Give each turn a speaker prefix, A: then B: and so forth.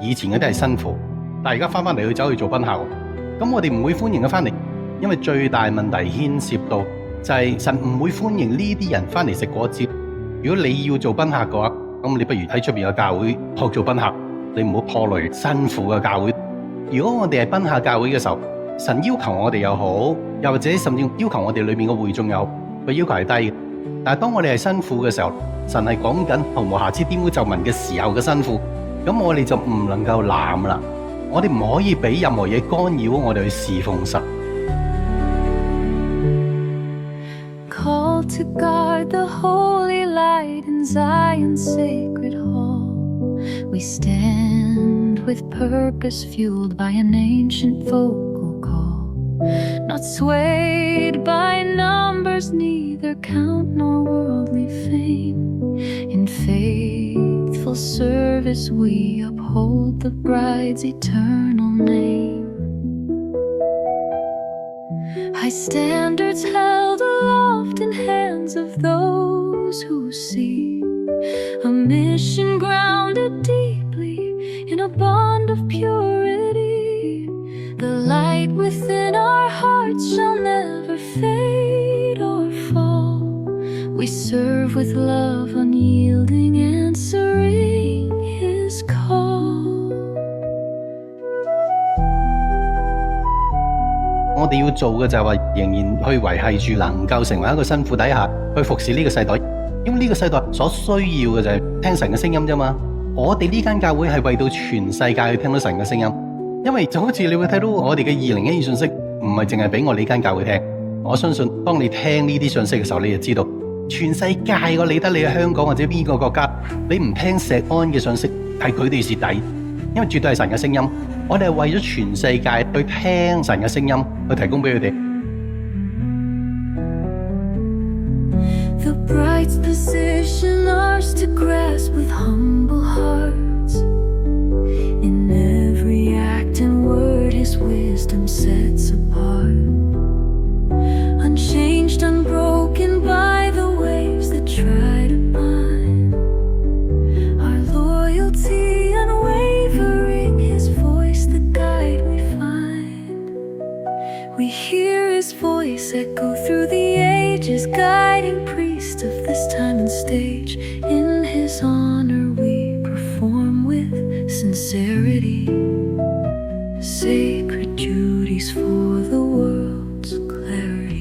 A: 以前嗰啲係新婦，但係而家翻嚟去走去做賓客喎，咁我哋唔會歡迎佢翻嚟，因為最大問題牽涉到就係神唔會歡迎呢啲人翻嚟食果子。如果你要做賓客嘅話，咁你不如喺出邊嘅教會學做賓客，你唔好拖累新婦嘅教會。如果我哋係賓客教會嘅時候，神要求我哋又好，又或者甚至要求我哋裏面嘅會眾又好，佢要求係低嘅。但係當我哋係新婦嘅時候，神係講緊紅和瑕疵玷污皺紋嘅時候嘅新婦，咁我哋就唔能夠濫啦，我哋唔可以俾任何嘢干擾我哋去侍奉神。
B: Call to guard the holy light in Zion's sacred hall. We stand with purpose fueled by an ancient vocal call. Not swayed by numbers, neither count nor worldly fame. In faithful service we uphold the bride's eternal name. High standards held aloft in hands of those who see a mission grounded deeply in a bond of purity. The light within our hearts shall never fade or fall. We serve with love unyielding, answering His call.
A: 我哋要做嘅就係話，仍然去維繫住能夠成為一個新婦底下去服侍呢個世代，因為呢個世代所需要嘅就係聽神嘅聲音啫嘛。我哋呢間教會係為到全世界去聽到神嘅聲音，因為就好似你會睇到我哋嘅2012信息，唔係淨係俾我呢間教會聽。我相信當你聽呢啲信息嘅時候，你就知道全世界我理得你喺香港或者邊個國家，你唔聽石安嘅信息係佢哋蝕底，因為絕對係神嘅聲音。我哋係為咗全世界去聽神嘅聲音，去提供俾佢哋。
B: The bride's position ours to grasp with humble hearts. In every act and word His wisdom sets apart. Unchanged, unbroken by the waves that try to bind. Our loyalty unwavering, His voice the guide we find. We hear His voice echo through the ages, guiding priest of this time and stage. In His honor we perform with sincerity sacred duties for the world's clarity.